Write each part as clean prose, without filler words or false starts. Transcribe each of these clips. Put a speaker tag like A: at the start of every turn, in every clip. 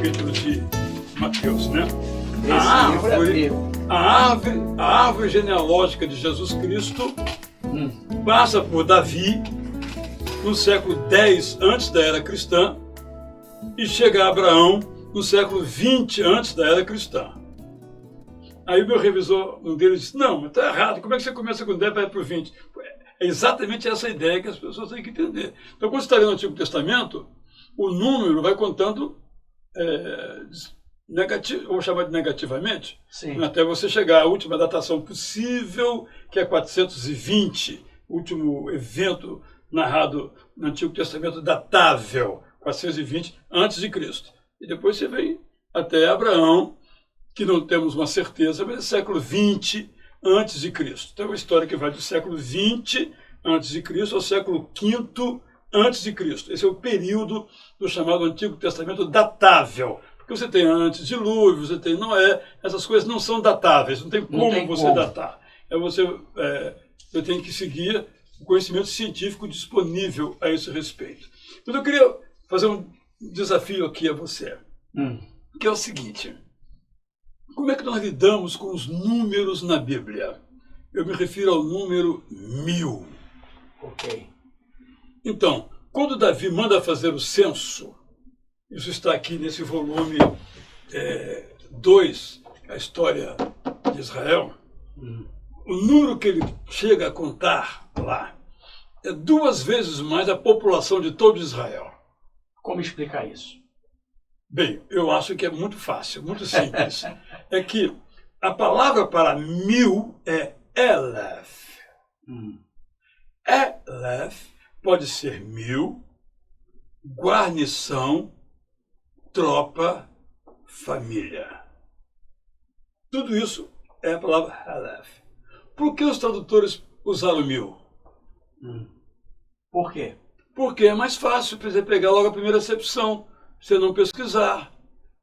A: capítulo de Mateus, né? A árvore genealógica de Jesus Cristo passa por Davi no século X antes da era cristã e chega a Abraão no século XX antes da era cristã. Aí o meu revisor, um deles, disse, não, mas está errado, como é que você começa com 10 e vai para o 20? É exatamente essa ideia que as pessoas têm que entender. Então, quando você está lendo o Antigo Testamento, o número vai contando negativo, vou chamar de negativamente, até você chegar à última datação possível, que é 420, o último evento narrado no Antigo Testamento datável, 420 antes de Cristo. E depois você vem até Abraão, que não temos uma certeza, mas é século 20 antes de Cristo. Então é uma história que vai do século 20 antes de Cristo ao século V antes de Cristo. Esse é o período do chamado Antigo Testamento datável. Porque você tem antes de dilúvio, você tem Noé, essas coisas não são datáveis, não tem como você datar. Você tem que seguir o conhecimento científico disponível a esse respeito. Mas eu queria fazer um desafio aqui a você, que é o seguinte: como é que nós lidamos com os números na Bíblia? Eu me refiro ao número 1000.
B: Ok.
A: Então, quando Davi manda fazer o censo, isso está aqui nesse volume 2, a história de Israel, o número que ele chega a contar lá é 2 vezes mais a população de todo Israel.
B: Como explicar isso?
A: Bem, eu acho que é muito fácil, muito simples. É que a palavra para 1000 é Elef. Elef pode ser 1000, guarnição, tropa, família. Tudo isso é a palavra Elef. Por que os tradutores usaram 1000?
B: Por quê?
A: Porque é mais fácil você pegar logo a primeira acepção, você não pesquisar.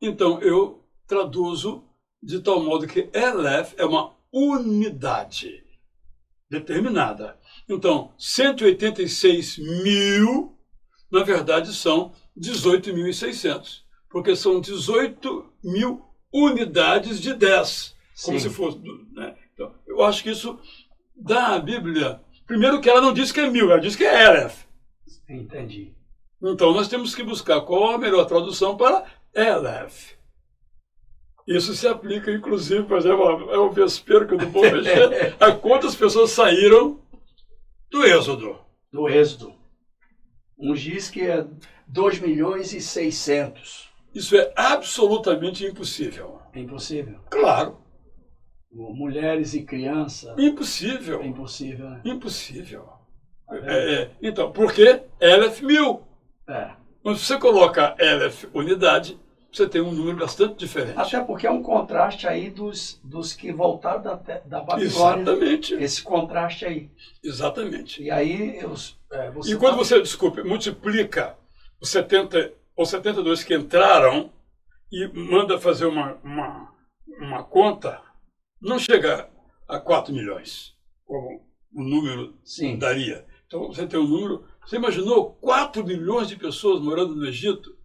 A: Então eu traduzo de tal modo que Elef é uma unidade determinada. Então, 186.000, na verdade, são 18.600, porque são 18.000 unidades de 10, como se fosse. Né? Então, eu acho que isso dá à Bíblia. Primeiro que ela não diz que é 1000, ela diz que é Elef.
B: Entendi.
A: Então, nós temos que buscar qual a melhor tradução para Elef. Isso se aplica, inclusive, por exemplo, ao vespeiro do povo a quantas pessoas saíram do Êxodo.
B: Do Êxodo. Uns diz que é 2.600.000.
A: Isso é absolutamente impossível.
B: É impossível?
A: Claro.
B: Mulheres e crianças.
A: Impossível.
B: É impossível, né?
A: Impossível. Então, por que Elef 1000? Mas se você coloca Elef unidade, você tem um número bastante diferente.
B: Até porque é um contraste aí dos que voltaram da Babilônia.
A: Exatamente.
B: Esse contraste aí.
A: Exatamente.
B: E aí,
A: quando você, multiplica os 70 ou 72 que entraram e manda fazer uma conta, não chega a 4 milhões, como o número daria. Então você tem um número. Você imaginou 4 milhões de pessoas morando no Egito?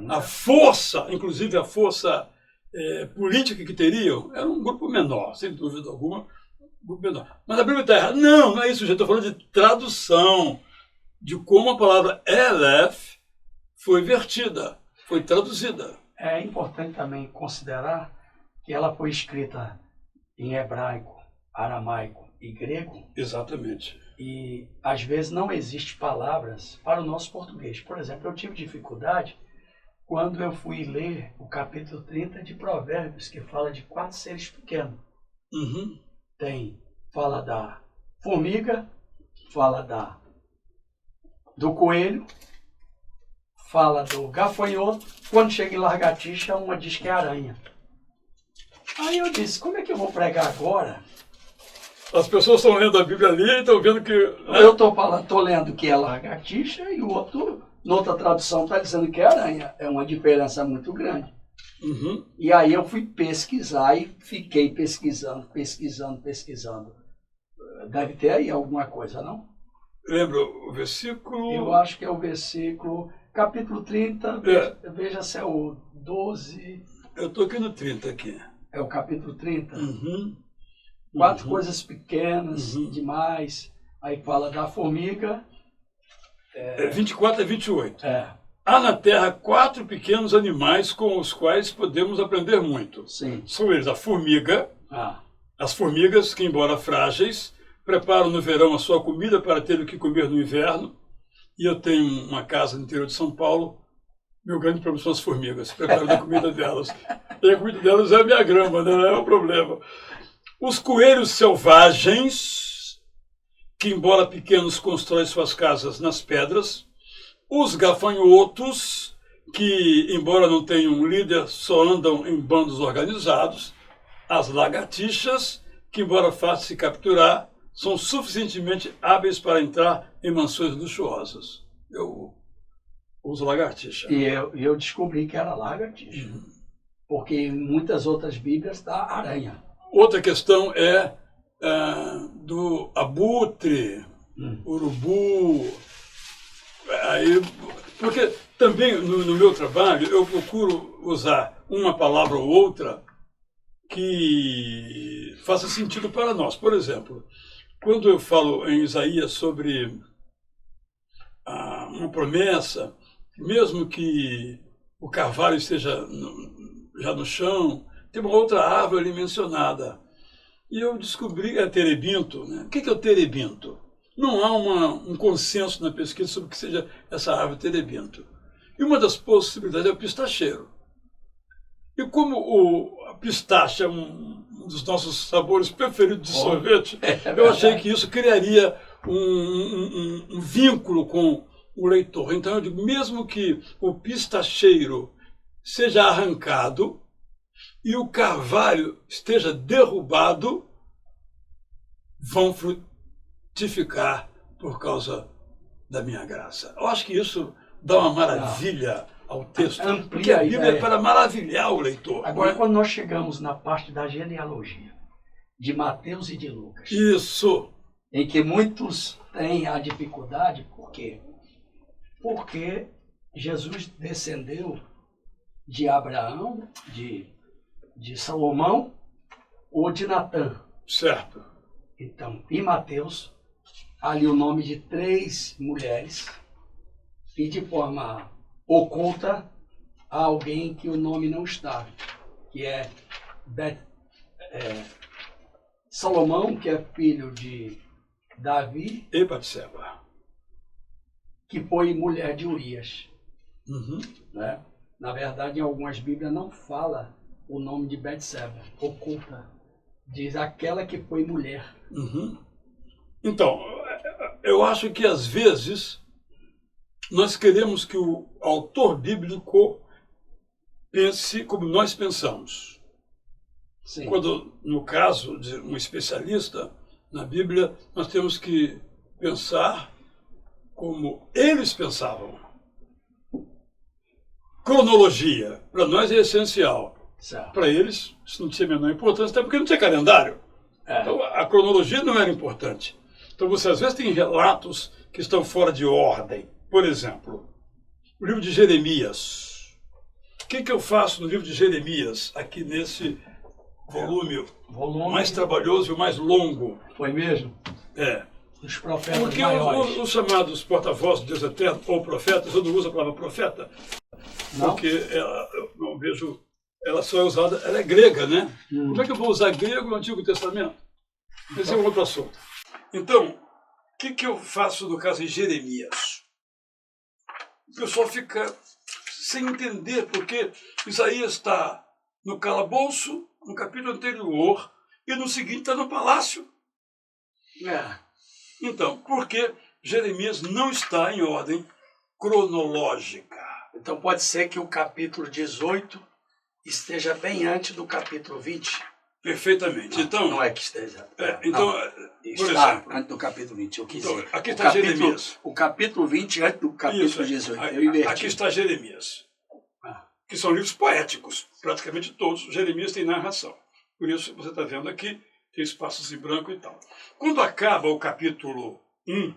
A: A força, inclusive a força política que teriam, era um grupo menor, sem dúvida alguma, um grupo menor. Mas a Bíblia está errada. Não é isso, gente. Estou falando de tradução, de como a palavra Elef foi vertida, foi traduzida.
B: É importante também considerar que ela foi escrita em hebraico, aramaico e grego.
A: Exatamente.
B: E às vezes não existem palavras para o nosso português. Por exemplo, eu tive dificuldade quando eu fui ler o capítulo 30 de Provérbios, que fala de 4 seres pequenos. Fala da formiga, fala do coelho, fala do gafanhoto. Quando chega em lagartixa, uma diz que é aranha. Aí eu disse, como é que eu vou pregar agora?
A: As pessoas estão lendo a Bíblia ali e estão vendo que...
B: Eu estou lendo que é lagartixa e o outro, noutra tradução, está dizendo que é aranha. É uma diferença muito grande. E aí eu fui pesquisar e fiquei pesquisando. Deve ter aí alguma coisa, não?
A: Lembra o versículo?
B: Eu acho que é o versículo capítulo 30, veja se é o 12.
A: Eu estou aqui no 30 aqui.
B: É o capítulo 30.
A: Uhum.
B: 4 coisas pequenas demais. Aí fala da formiga.
A: 24 a 28.
B: É.
A: Há na Terra 4 pequenos animais com os quais podemos aprender muito.
B: Sim.
A: São eles a formiga, as formigas que, embora frágeis, preparam no verão a sua comida para ter o que comer no inverno. E eu tenho uma casa no interior de São Paulo. Meu grande problema são as formigas, preparando a comida delas. E a comida delas é a minha grama, né? Não é o problema. Os coelhos selvagens, que embora pequenos constroem suas casas nas pedras. Os gafanhotos, que embora não tenham um líder, só andam em bandos organizados. As lagartixas, que embora fáceis de capturar, são suficientemente hábeis para entrar em mansões luxuosas. Eu uso lagartixa.
B: E eu descobri que era lagartixa. Porque em muitas outras bíblias está aranha.
A: Outra questão é do abutre, urubu. Aí, porque também no meu trabalho eu procuro usar uma palavra ou outra que faça sentido para nós. Por exemplo, quando eu falo em Isaías sobre uma promessa, mesmo que o carvalho esteja já no chão, tem uma outra árvore ali mencionada. E eu descobri, terebinto. Né? O que é o terebinto? Não há um consenso na pesquisa sobre o que seja essa árvore terebinto. E uma das possibilidades é o pistacheiro. E como a pistache é um dos nossos sabores preferidos de sorvete, eu achei que isso criaria um vínculo com o leitor. Então eu digo, mesmo que o pistacheiro seja arrancado e o carvalho esteja derrubado, vão frutificar por causa da minha graça. Eu acho que isso dá uma maravilha ao texto, porque a Bíblia é para maravilhar o leitor.
B: Agora, quando nós chegamos na parte da genealogia, de Mateus e de Lucas,
A: isso,
B: em que muitos têm a dificuldade, por quê? Porque Jesus descendeu de Abraão, de Salomão ou de Natã.
A: Certo.
B: Então, em Mateus, há ali o nome de 3 mulheres e de forma oculta há alguém que o nome não está, que é Salomão, que é filho de Davi
A: e Batseba,
B: que foi mulher de Urias.
A: Uhum.
B: Né? Na verdade, em algumas Bíblias não fala o nome de Betseba, oculta. Diz aquela que foi mulher.
A: Uhum. Então, eu acho que às vezes nós queremos que o autor bíblico pense como nós pensamos.
B: Sim.
A: Quando, no caso de um especialista na Bíblia, nós temos que pensar como eles pensavam. Cronologia, para nós é essencial. Para eles, isso não tinha a menor importância, até porque não tinha calendário. Então, a cronologia não era importante. Então, você às vezes tem relatos que estão fora de ordem. Por exemplo, o livro de Jeremias. O que eu faço no livro de Jeremias, aqui nesse volume mais trabalhoso e o mais longo?
B: Foi mesmo? Os profetas
A: porque
B: maiores.
A: Os chamados porta-vozes de Deus Eterno, ou profetas, eu não uso a palavra profeta,
B: não?
A: Porque eu não vejo, ela só é usada, ela é grega, né? Como é que eu vou usar grego no Antigo Testamento? Esse é um outro assunto. Então, o que eu faço no caso de Jeremias? O pessoal fica sem entender, porque Isaías está no calabouço, no capítulo anterior, e no seguinte está no palácio. Então, porque Jeremias não está em ordem cronológica.
B: Então pode ser que o capítulo 18 esteja bem antes do capítulo 20?
A: Perfeitamente. Então,
B: não é que esteja.
A: Então,
B: por exemplo, antes do capítulo 20. Eu quis dizer.
A: Aqui está Jeremias.
B: O capítulo 20 antes do capítulo 18. Eu inverti.
A: Aqui está Jeremias. Que são livros poéticos. Praticamente todos. Jeremias tem narração. Por isso, você está vendo aqui, tem espaços em branco e tal. Quando acaba o capítulo 1,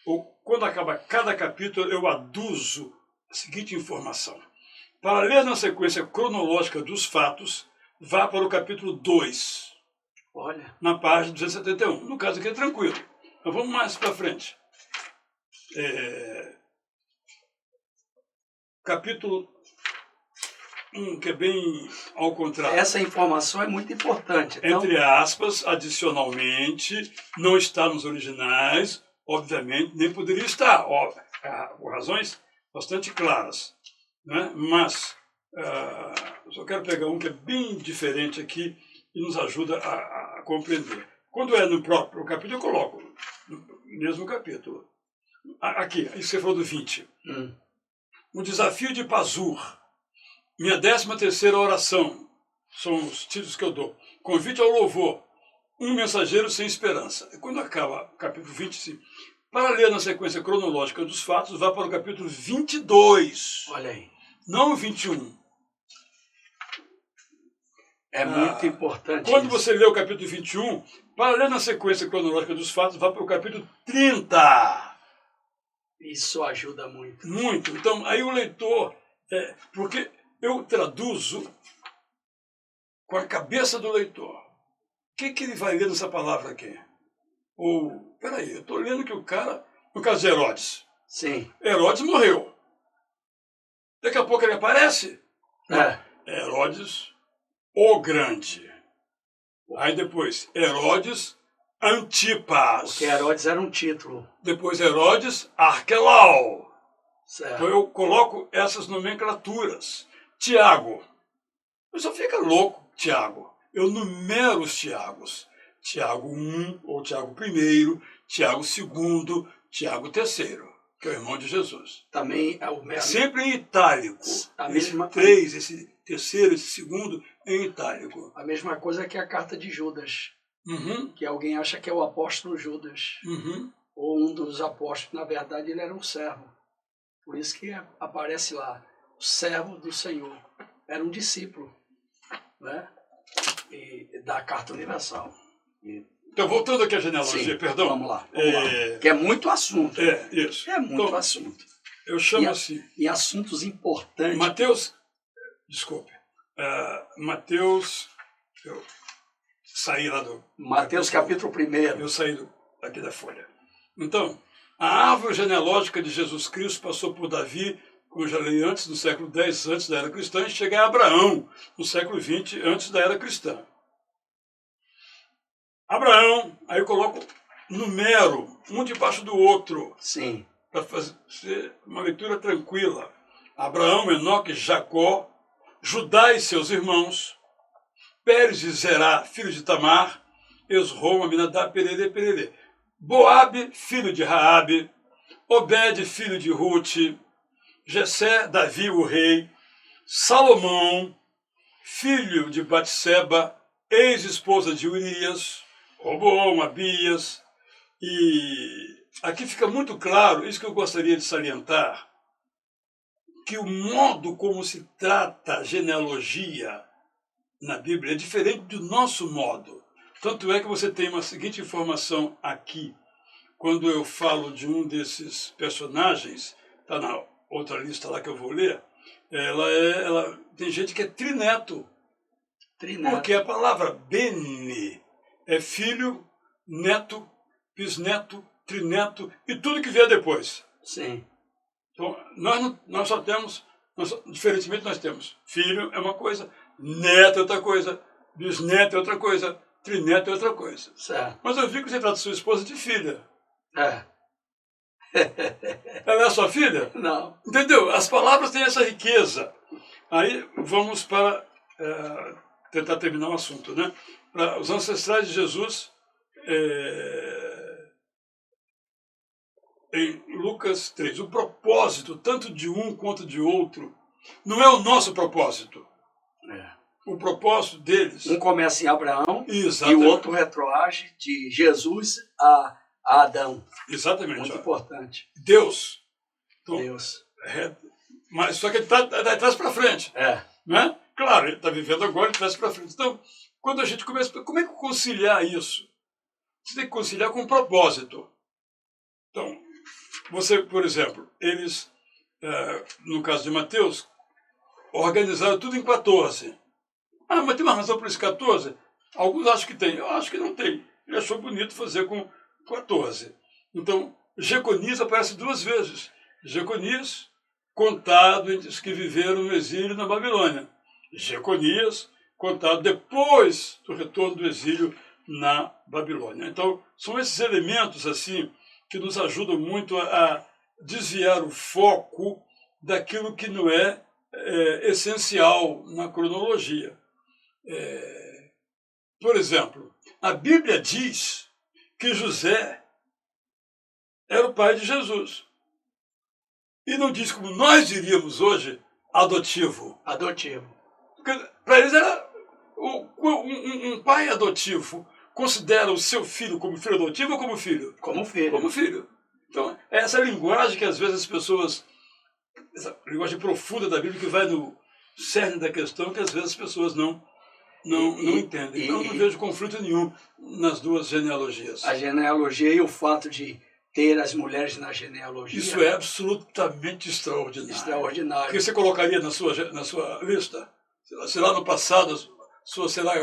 A: ou quando acaba cada capítulo, eu aduzo a seguinte informação. Para ler na sequência cronológica dos fatos, vá para o capítulo 2.
B: Olha.
A: Na página 271. No caso aqui é tranquilo. Mas vamos mais para frente. Capítulo 1, que é bem ao contrário.
B: Essa informação é muito importante.
A: Então, entre aspas, adicionalmente, não está nos originais, obviamente, nem poderia estar, por razões bastante claras. Né? Mas, eu só quero pegar um que é bem diferente aqui e nos ajuda a compreender. Quando é no próprio capítulo, eu coloco no mesmo capítulo. Aqui, isso que você falou do 20. O desafio de Pazur. Minha 13ª oração. São os títulos que eu dou. Convite ao louvor. Um mensageiro sem esperança. E quando acaba o capítulo 25, para ler na sequência cronológica dos fatos, vá para o capítulo 22.
B: Olha aí.
A: Não o 21.
B: É muito importante.
A: Quando
B: isso.
A: você lê o capítulo 21, para ler na sequência cronológica dos fatos, vá para o capítulo 30.
B: Isso ajuda muito.
A: Muito. Então, aí o leitor... porque eu traduzo com a cabeça do leitor. O que ele vai ler nessa palavra aqui? Ou, peraí, eu estou lendo que o cara... No caso de Herodes.
B: Sim.
A: Herodes morreu. Daqui a pouco ele aparece. Herodes o Grande. Aí depois, Herodes Antipas.
B: Porque Herodes era um título.
A: Depois Herodes Arquelau.
B: Certo.
A: Então eu coloco essas nomenclaturas. Tiago. Eu só fica louco, Tiago. Eu numero os Tiagos. Tiago I, ou Tiago I, Tiago II, Tiago III, que é o irmão de Jesus.
B: Também é o mesmo.
A: Sempre em itálico. Esse 3, esse terceiro, esse segundo, em itálico.
B: A mesma coisa que a carta de Judas. Que alguém acha que é o apóstolo Judas. Ou um dos apóstolos. Na verdade, ele era um servo. Por isso que aparece lá. O servo do Senhor. Era um discípulo. Né? Da carta universal.
A: Então, voltando aqui à genealogia,
B: Sim,
A: perdão.
B: Vamos lá. Que é muito assunto.
A: Isso.
B: É muito assunto.
A: Eu chamo assim.
B: E assuntos importantes.
A: Mateus, desculpe. Mateus, eu saí lá do...
B: Mateus capítulo 1.
A: Eu saí aqui da folha. Então, a árvore genealógica de Jesus Cristo passou por Davi, como eu já li antes, no século X, antes da era cristã, e chega a Abraão, no século XX, antes da era cristã. Abraão, aí eu coloco numero, um debaixo do outro.
B: Sim.
A: Para fazer uma leitura tranquila. Abraão, Enoque, Jacó, Judá e seus irmãos, Pérez e Zerá, filho de Tamar, Esrom, Aminadab, Pererê, Pererê. Boabe, filho de Raabe, Obed, filho de Ruth, Jessé, Davi, o rei, Salomão, filho de Batseba, ex-esposa de Urias, Roboão, Abias. E aqui fica muito claro, isso que eu gostaria de salientar, que o modo como se trata a genealogia na Bíblia é diferente do nosso modo. Tanto é que você tem uma seguinte informação aqui, quando eu falo de um desses personagens, está na outra lista lá que eu vou ler, ela tem gente que é trineto. Porque a palavra bene é filho, neto, bisneto, trineto e tudo que vier depois.
B: Sim.
A: Então, nós só temos, diferentemente nós temos, filho é uma coisa, neto é outra coisa, bisneto é outra coisa, trineto é outra coisa.
B: Certo.
A: Mas eu vi que você trata sua esposa de filha.
B: Ela
A: é sua filha?
B: Não.
A: Entendeu? As palavras têm essa riqueza. Aí vamos para tentar terminar o assunto, né? Para os ancestrais de Jesus, em Lucas 3, o propósito, tanto de um quanto de outro, não é o nosso propósito. O propósito deles...
B: Um começa em Abraão.
A: Exatamente.
B: E o outro retroage de Jesus a Adão.
A: Exatamente.
B: Muito importante.
A: Deus. Então,
B: Deus.
A: Mas só que ele está de trás para frente. Né? Claro, ele está vivendo agora de trás para frente. Então, quando a gente começa... Como é que conciliar isso? Você tem que conciliar com um propósito. Então, você, por exemplo, eles no caso de Mateus, organizaram tudo em 14. Ah, mas tem uma razão para esse 14? Alguns acham que tem, eu acho que não tem. Ele achou bonito fazer com 14. Então, Jeconias aparece 2 vezes. Jeconias, contado entre os que viveram no exílio na Babilônia. Jeconias, contado depois do retorno do exílio na Babilônia. Então, são esses elementos assim que nos ajudam muito a desviar o foco daquilo que não é essencial na cronologia. Por exemplo, a Bíblia diz que José era o pai de Jesus. E não diz, como nós diríamos hoje, adotivo.
B: Adotivo.
A: Para eles era um pai adotivo. Considera o seu filho como filho adotivo ou como filho?
B: Como filho.
A: Como filho. Então, é essa linguagem que às vezes as pessoas... Essa linguagem profunda da Bíblia que vai no cerne da questão que às vezes as pessoas não entendem. Então, eu não vejo conflito nenhum nas 2 genealogias.
B: A genealogia e o fato de ter as mulheres na genealogia.
A: Isso é absolutamente extraordinário.
B: Extraordinário.
A: O que você colocaria na sua lista? Se lá no passado, sei lá,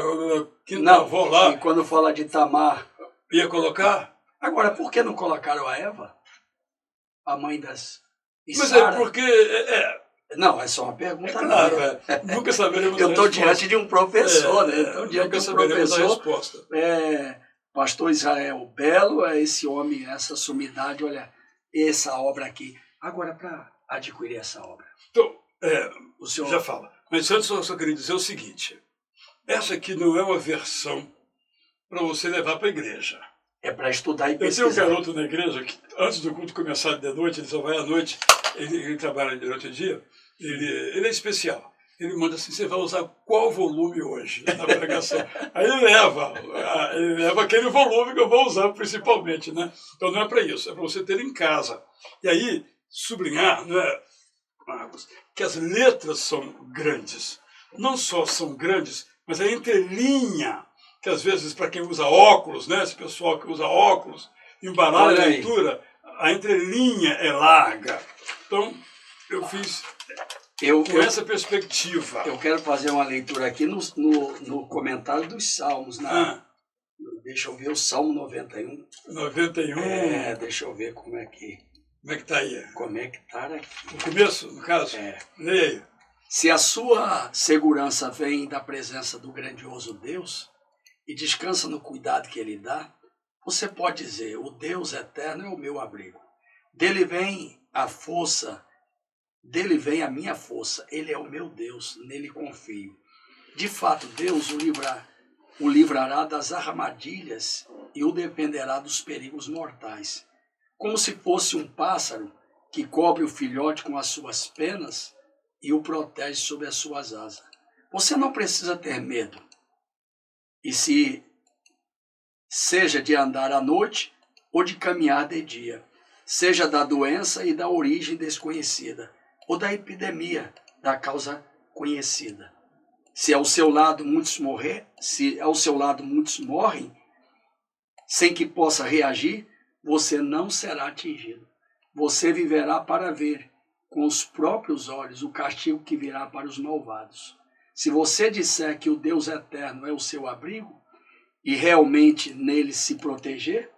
A: quinta avó lá...
B: E quando fala de Tamar...
A: Ia colocar?
B: Agora, por que não colocaram a Eva? A mãe das...
A: Mas Sara? É porque...
B: Não, é só uma pergunta.
A: É claro, nunca saberemos
B: a resposta. Eu estou diante de um professor, né?
A: Então, nunca saberemos a resposta.
B: Pastor Israel Belo, esse homem, essa sumidade, olha, essa obra aqui. Agora, para adquirir essa obra.
A: Então,
B: o senhor
A: já fala. Mas antes eu só queria dizer o seguinte. Essa aqui não é uma versão para você levar para a igreja.
B: É para estudar e pesquisar.
A: Eu tenho um garoto na igreja que, antes do culto começar de noite, ele só vai à noite, ele trabalha durante o dia, ele é especial. Ele manda assim, você vai usar qual volume hoje na pregação? Aí ele leva aquele volume que eu vou usar principalmente, né? Então não é para isso, é para você ter em casa. E aí, sublinhar, né, Marcos, que as letras são grandes. Não só são grandes, mas a entrelinha, que às vezes para quem usa óculos, né, esse pessoal que usa óculos, embaralha a leitura, a entrelinha é larga. Então, eu fiz... Com essa perspectiva.
B: Eu quero fazer uma leitura aqui no comentário dos Salmos. Deixa eu ver o Salmo 91.
A: 91?
B: Deixa eu ver como é que
A: está aí.
B: Como é que está aqui.
A: No começo, no caso? Leia aí.
B: Se a sua segurança vem da presença do grandioso Deus e descansa no cuidado que Ele dá, você pode dizer, o Deus eterno é o meu abrigo. Dele vem a força. Dele vem a minha força, Ele é o meu Deus, nele confio. De fato, Deus o livrará das armadilhas e o defenderá dos perigos mortais. Como se fosse um pássaro que cobre o filhote com as suas penas e o protege sob as suas asas. Você não precisa ter medo. E seja de andar à noite ou de caminhar de dia, seja da doença e da origem desconhecida, ou da epidemia da causa conhecida. Se ao seu lado muitos morrem, sem que possa reagir, você não será atingido. Você viverá para ver com os próprios olhos o castigo que virá para os malvados. Se você disser que o Deus eterno é o seu abrigo e realmente nele se proteger,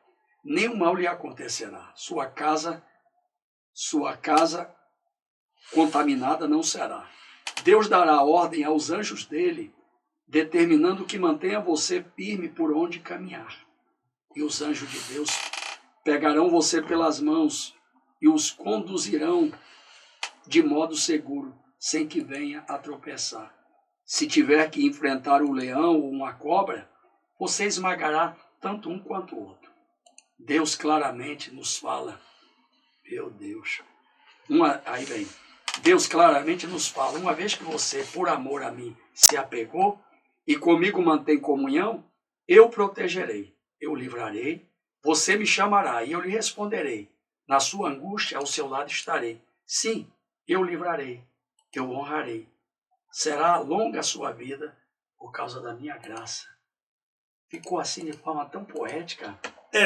B: nenhum mal lhe acontecerá. Sua casa contaminada não será. Deus dará ordem aos anjos dele, determinando que mantenha você firme por onde caminhar. E os anjos de Deus pegarão você pelas mãos e os conduzirão de modo seguro, sem que venha a tropeçar. Se tiver que enfrentar um leão ou uma cobra, você esmagará tanto um quanto o outro. Deus claramente nos fala. Meu Deus. Aí vem. Deus claramente nos fala, uma vez que você, por amor a mim, se apegou e comigo mantém comunhão, eu protegerei, eu livrarei, você me chamará e eu lhe responderei. Na sua angústia, ao seu lado estarei. Sim, eu livrarei, eu honrarei. Será longa a sua vida por causa da minha graça. Ficou assim de forma tão poética.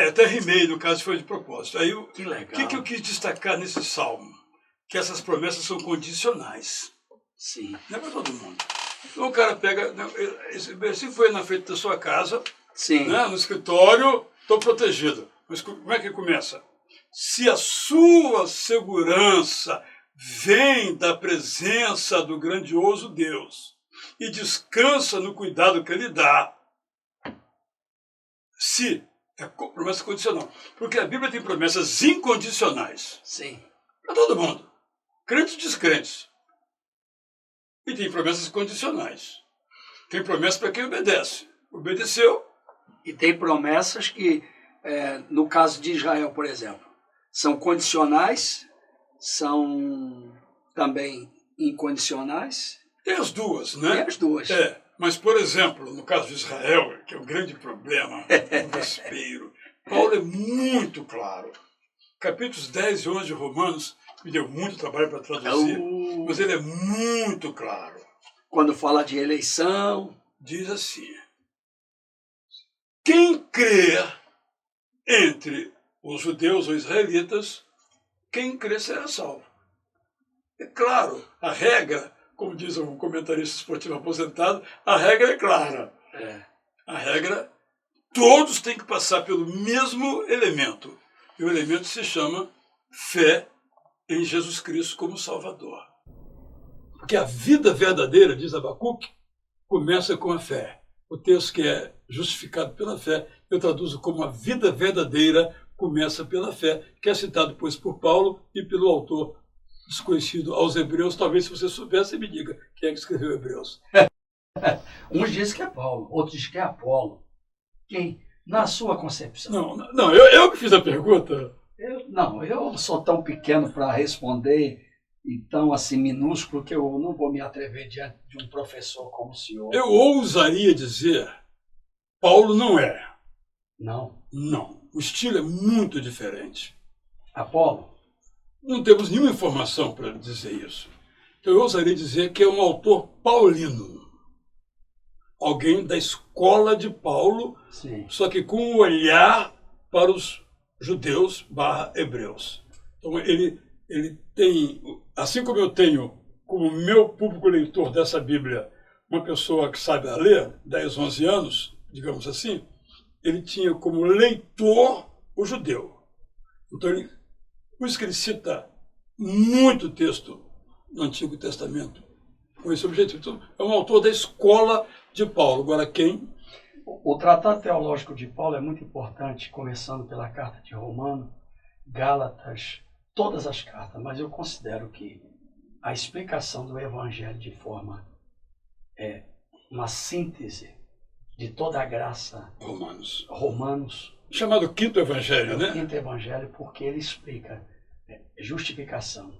A: Até rimei, no caso foi de propósito. Aí,
B: que legal.
A: O que eu quis destacar nesse salmo? que essas promessas são condicionais.
B: Sim.
A: Não é para todo mundo. Então o cara pega, esse versículo foi na frente da sua casa,
B: Sim.
A: Né, no escritório, estou protegido. Mas como é que começa? Se a sua segurança vem da presença do grandioso Deus e descansa no cuidado que Ele dá, se é promessa condicional. Porque a Bíblia tem promessas incondicionais.
B: Sim.
A: Para todo mundo. Crentes e descrentes. E tem promessas condicionais. Tem promessas para quem obedece. Obedeceu.
B: E tem promessas que, no caso de Israel, por exemplo, são condicionais, são também incondicionais.
A: Tem as duas, né?
B: Tem as duas.
A: Mas, por exemplo, no caso de Israel, que é o grande problema, o vespeiro, Paulo é muito claro. Capítulos 10 e 11 de Romanos, me deu muito trabalho para traduzir, mas ele é muito claro.
B: Quando fala de eleição,
A: diz assim: quem crê entre os judeus ou israelitas, quem crê será salvo. É claro, a regra, como diz um comentarista esportivo aposentado, a regra é clara. A regra, todos têm que passar pelo mesmo elemento. E o elemento se chama fé em Jesus Cristo como Salvador. Porque a vida verdadeira, diz Abacuque, começa com a fé. O texto que é justificado pela fé, eu traduzo como a vida verdadeira começa pela fé, que é citado depois por Paulo e pelo autor desconhecido aos Hebreus. Talvez, se você soubesse, me diga quem é que escreveu Hebreus.
B: Uns dizem que é Paulo, outros dizem que é Apolo. Quem? Na sua concepção.
A: Não, eu que fiz a pergunta.
B: Eu sou tão pequeno para responder e tão assim minúsculo que eu não vou me atrever diante de um professor como o senhor.
A: Eu ousaria dizer, Paulo não é.
B: Não?
A: Não. O estilo é muito diferente.
B: Apolo?
A: Não temos nenhuma informação para dizer isso. Então eu ousaria dizer que é um autor paulino. Alguém da escola de Paulo,
B: sim,
A: só que com um olhar para os judeus / hebreus. Então ele tem, assim como eu tenho como meu público leitor dessa Bíblia, uma pessoa que sabe ler, 10, 11 anos, digamos assim, ele tinha como leitor o judeu. Então, por isso que ele cita muito texto no Antigo Testamento com esse objetivo. Então, é um autor da escola de Paulo. Agora, quem?
B: O Tratado Teológico de Paulo é muito importante, começando pela carta de Romanos, Gálatas, todas as cartas, mas eu considero que a explicação do Evangelho de forma uma síntese de toda a graça. Romanos.
A: Chamado Quinto Evangelho, né?
B: Quinto Evangelho, porque ele explica justificação,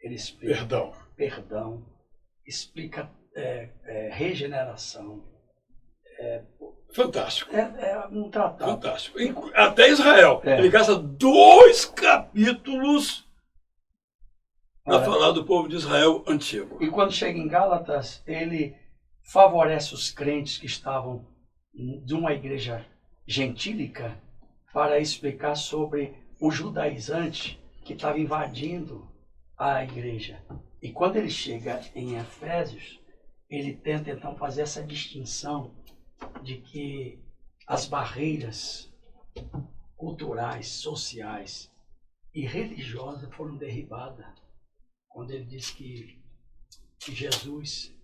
B: ele explica perdão, explica regeneração.
A: Fantástico.
B: É um tratado.
A: Fantástico. Até Israel. Ele gasta 2 capítulos para falar do povo de Israel antigo.
B: E quando chega em Gálatas, ele favorece os crentes que estavam de uma igreja gentílica para explicar sobre o judaizante que estava invadindo a igreja. E quando ele chega em Efésios, ele tenta então fazer essa distinção de que as barreiras culturais, sociais e religiosas foram derribadas. Quando ele diz que Jesus,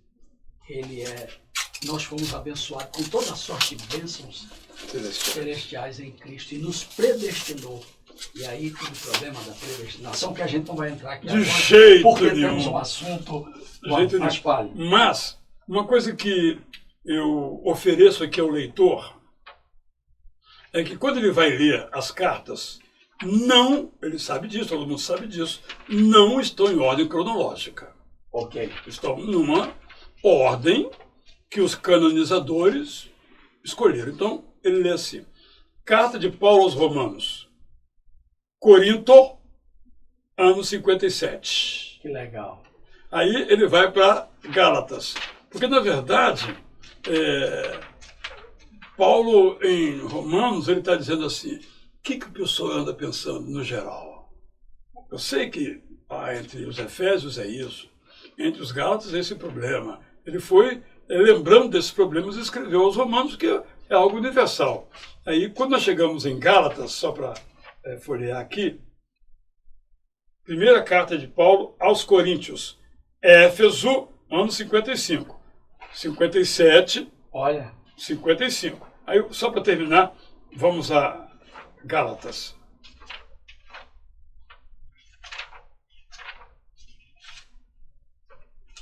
B: nós fomos abençoados com toda a sorte de bênçãos celestiais em Cristo e nos predestinou. E aí tem o problema da predestinação, que a gente não vai entrar aqui
A: agora, jeito
B: porque
A: nenhum.
B: Temos um assunto
A: mais pálido. Mas, uma coisa que eu ofereço aqui ao leitor é que quando ele vai ler as cartas, ele sabe disso, todo mundo sabe disso, não estão em ordem cronológica.
B: Ok.
A: Estão numa ordem que os canonizadores escolheram. Então, ele lê assim: Carta de Paulo aos Romanos, Corinto, ano 57.
B: Que legal.
A: Aí ele vai para Gálatas. Porque, na verdade, Paulo, em Romanos, ele está dizendo assim: o que o pessoal anda pensando no geral? Eu sei que Entre os Efésios é isso. Entre os Gálatas é esse problema. Ele foi, lembrando desses problemas, escreveu aos Romanos, que é algo universal. Aí, quando nós chegamos em Gálatas, só para folhear aqui, primeira carta de Paulo aos Coríntios, Éfeso, ano 55. 57,
B: olha,
A: 55. Aí, só para terminar, vamos a Gálatas.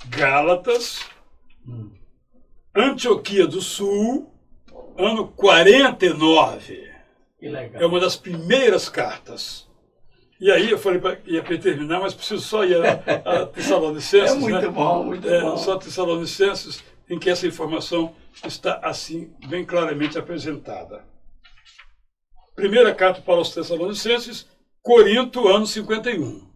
A: Gálatas, Antioquia do Sul, ano 49.
B: Que legal.
A: É uma das primeiras cartas. E aí eu falei para ia terminar, mas preciso só ir a Tessalonicenses.
B: É muito bom, muito bom.
A: Só Tessalonicenses, em que essa informação está assim, bem claramente apresentada. Primeira carta para os Tessalonicenses, Corinto, ano 51.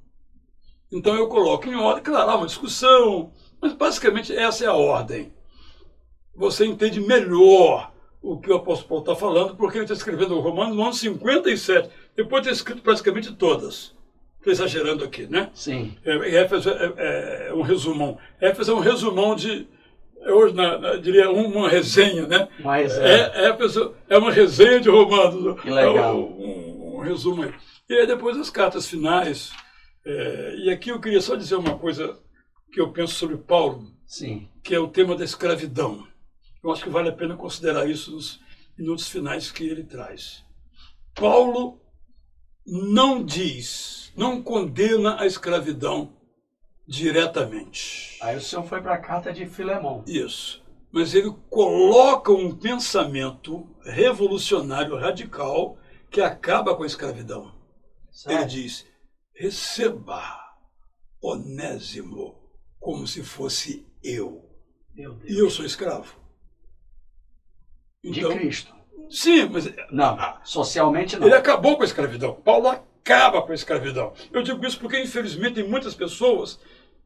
A: Então eu coloco em ordem, claro, há uma discussão, mas basicamente essa é a ordem. Você entende melhor o que o apóstolo Paulo está falando, porque ele está escrevendo o Romanos no ano 57, depois de ter escrito praticamente todas. Estou exagerando aqui, né?
B: Sim.
A: Éfeso é um resumão. Éfeso é um resumão de, hoje diria, uma resenha, né?
B: Mas
A: Éfeso é uma resenha de Romanos.
B: Que legal.
A: Um resumo aí. E aí depois as cartas finais. E aqui eu queria só dizer uma coisa que eu penso sobre Paulo,
B: sim,
A: que é o tema da escravidão. Eu acho que vale a pena considerar isso nos minutos finais que ele traz. Paulo não diz, não condena a escravidão diretamente.
B: Aí o senhor foi para a carta de Filemão.
A: Isso. Mas ele coloca um pensamento revolucionário, radical, que acaba com a escravidão.
B: Certo.
A: Ele diz: receba Onésimo como se fosse eu.
B: Meu Deus.
A: E eu sou escravo. Então,
B: de Cristo.
A: Sim, mas
B: não, socialmente não.
A: Ele acabou com a escravidão. Paulo acaba com a escravidão. Eu digo isso porque, infelizmente, tem muitas pessoas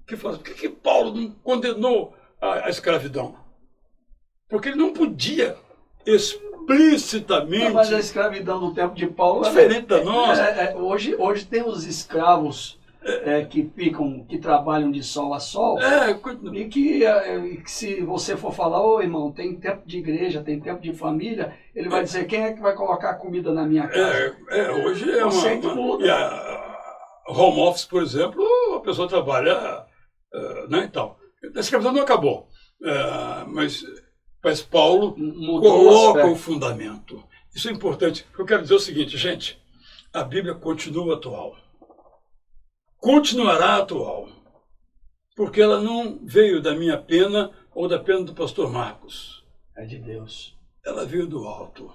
A: que falam: por que Paulo não condenou a escravidão? Porque ele não podia explicitamente...
B: Não, mas a escravidão do tempo de Paulo...
A: Diferente da nossa.
B: Hoje tem os escravos que trabalham de sol a sol, e que se você for falar: ô irmão, tem tempo de igreja, tem tempo de família, ele vai dizer: quem é que vai colocar comida na minha casa?
A: Hoje é
B: muda.
A: E a home office, por exemplo, a pessoa trabalha, né, então. A escravidão não acabou, mas Paulo coloca o fundamento. Isso é importante. Eu quero dizer o seguinte, gente: a Bíblia continua atual. Continuará atual, porque ela não veio da minha pena ou da pena do pastor Marcos.
B: É de Deus.
A: Ela veio do alto.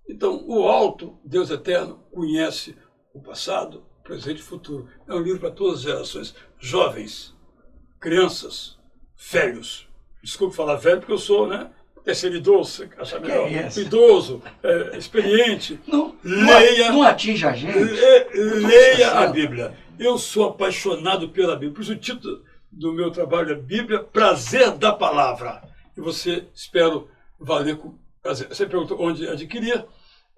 A: Então, o alto, Deus eterno, conhece o passado, o presente e o futuro. É um livro para todas as gerações, jovens, crianças, velhos. Desculpe falar velho, porque eu sou, né, terceiro idoso, achar melhor. Idoso, experiente.
B: Não atinge a gente.
A: Leia a Bíblia. Eu sou apaixonado pela Bíblia. Por isso o título do meu trabalho é Bíblia, Prazer da Palavra. E você, espero, valer com prazer. Você perguntou onde adquirir.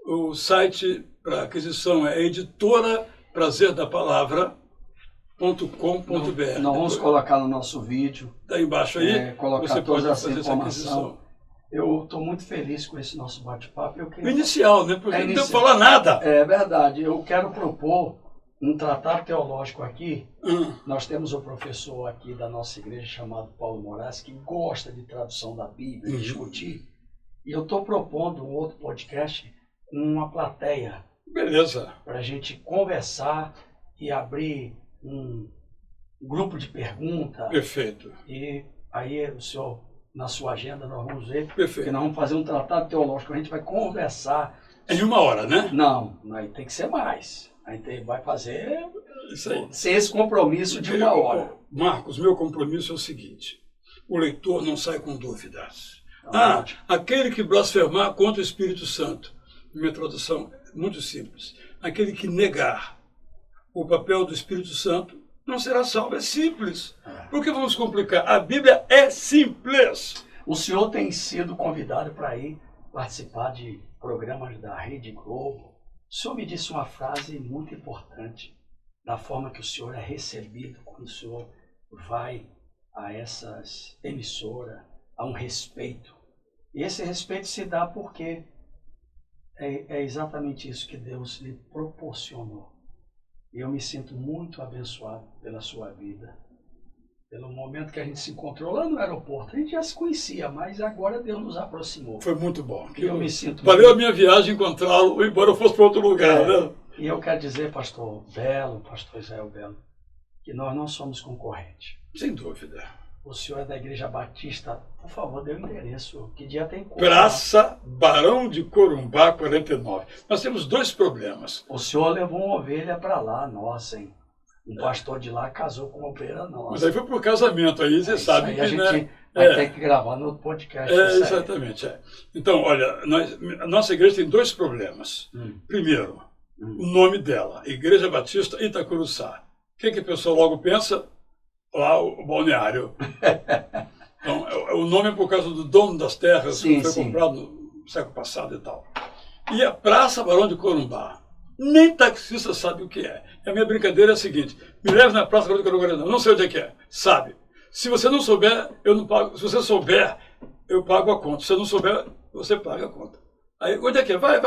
A: O site para aquisição é editoraPrazerDaPalavra.com.br.
B: Nós vamos colocar no nosso vídeo.
A: Está embaixo aí.
B: Colocar toda essa informação. Eu estou muito feliz com esse nosso bate-papo.
A: Inicial, né? Porque não tem que falar nada.
B: É verdade. Eu quero propor um tratado teológico aqui. Nós temos um professor aqui da nossa igreja chamado Paulo Moraes, que gosta de tradução da Bíblia, discutir. E eu estou propondo um outro podcast com uma plateia.
A: Beleza.
B: Para a gente conversar e abrir um grupo de perguntas.
A: Perfeito.
B: E aí o senhor, na sua agenda, nós vamos ver.
A: Perfeito.
B: Que nós vamos fazer um tratado teológico. A gente vai conversar.
A: Em 1 hora, né?
B: Não, tem que ser mais. A gente vai fazer
A: isso aí.
B: Sem esse compromisso de 1 hora.
A: Marcos, meu compromisso é o seguinte: o leitor não sai com dúvidas. Aquele que blasfemar contra o Espírito Santo. Minha tradução é muito simples. Aquele que negar o papel do Espírito Santo não será salvo. É simples. Por que vamos complicar? A Bíblia é simples.
B: O senhor tem sido convidado para ir participar de programas da Rede Globo. O senhor me disse uma frase muito importante. da forma que o senhor é recebido quando o senhor vai a essas emissoras, há um respeito. E esse respeito se dá porque é exatamente isso que Deus lhe proporcionou. E eu me sinto muito abençoado pela sua vida, pelo momento que a gente se encontrou lá no aeroporto. A gente já se conhecia, mas agora Deus nos aproximou.
A: Foi muito bom.
B: Eu me sinto
A: valeu a minha viagem encontrá-lo, embora eu fosse para outro lugar, né?
B: E eu quero dizer, pastor Belo, pastor Israel Belo, que nós não somos concorrentes.
A: Sem dúvida.
B: O senhor é da Igreja Batista, por favor, dê o endereço. Que dia tem como?
A: Praça Barão de Corumbá, 49. Nós temos dois problemas.
B: O senhor levou uma ovelha para lá, nossa, hein? Um pastor de lá casou com uma ovelha nossa.
A: Mas aí foi por casamento, aí você sabe
B: aí
A: que...
B: a gente vai ter que gravar no podcast.
A: Exatamente. Então, olha, a nossa igreja tem dois problemas. Primeiro, o nome dela, Igreja Batista Itacuruçá. O que a pessoa logo pensa? Lá o balneário. Então, o nome é por causa do dono das terras, que foi comprado no século passado e tal. E a Praça Barão de Corumbá. Nem taxista sabe o que é. E a minha brincadeira é a seguinte: me leve na Praça Barão de Corumbá, não sei onde é que é. Sabe? Se você não souber, eu não pago. Se você souber, eu pago a conta. Se você não souber, você paga a conta. Aí, onde é que é? Vai.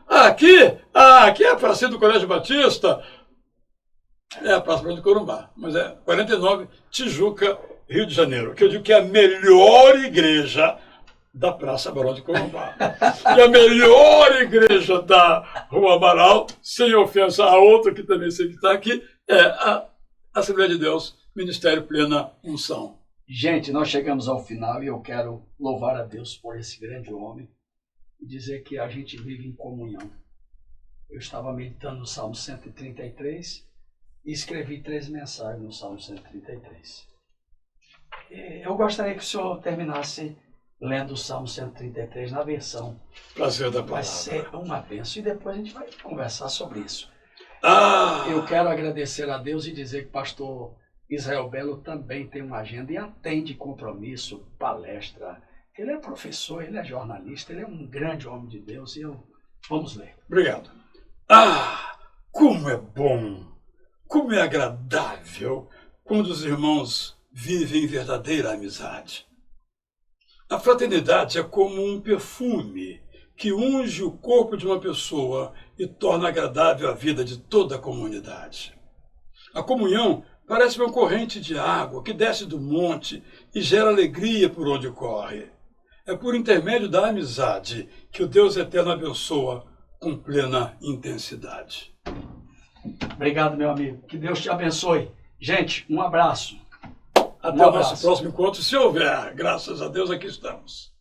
A: Aqui? Aqui é a Praça do Colégio Batista. É a Praça Barão de Corumbá, mas é 49, Tijuca, Rio de Janeiro, que eu digo que é a melhor igreja da Praça Barão de Corumbá. E a melhor igreja da Rua Amaral, sem ofensa a outra, que também sei que está aqui, é a Assembleia de Deus, Ministério Plena Unção.
B: Gente, nós chegamos ao final e eu quero louvar a Deus por esse grande homem e dizer que a gente vive em comunhão. Eu estava meditando no Salmo 133 e escrevi 3 mensagens no Salmo 133. Eu gostaria que o senhor terminasse lendo o Salmo 133 na versão.
A: Prazer da palavra.
B: Vai ser uma bênção e depois a gente vai conversar sobre isso.
A: Ah!
B: Eu quero agradecer a Deus e dizer que o pastor Israel Belo também tem uma agenda e atende compromisso, palestra. Ele é professor, ele é jornalista, ele é um grande homem de Deus e vamos ler.
A: Obrigado. Ah, como é bom! Como é agradável quando os irmãos vivem verdadeira amizade. A fraternidade é como um perfume que unge o corpo de uma pessoa e torna agradável a vida de toda a comunidade. A comunhão parece uma corrente de água que desce do monte e gera alegria por onde corre. É por intermédio da amizade que o Deus Eterno abençoa com plena intensidade.
B: Obrigado, meu amigo. Que Deus te abençoe. Gente, um abraço.
A: Até o nosso próximo encontro, se houver. Graças a Deus, aqui estamos.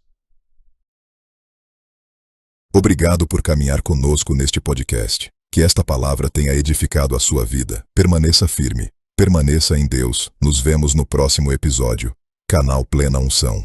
C: Obrigado por caminhar conosco neste podcast. Que esta palavra tenha edificado a sua vida. Permaneça firme. Permaneça em Deus. Nos vemos no próximo episódio. Canal Plena Unção.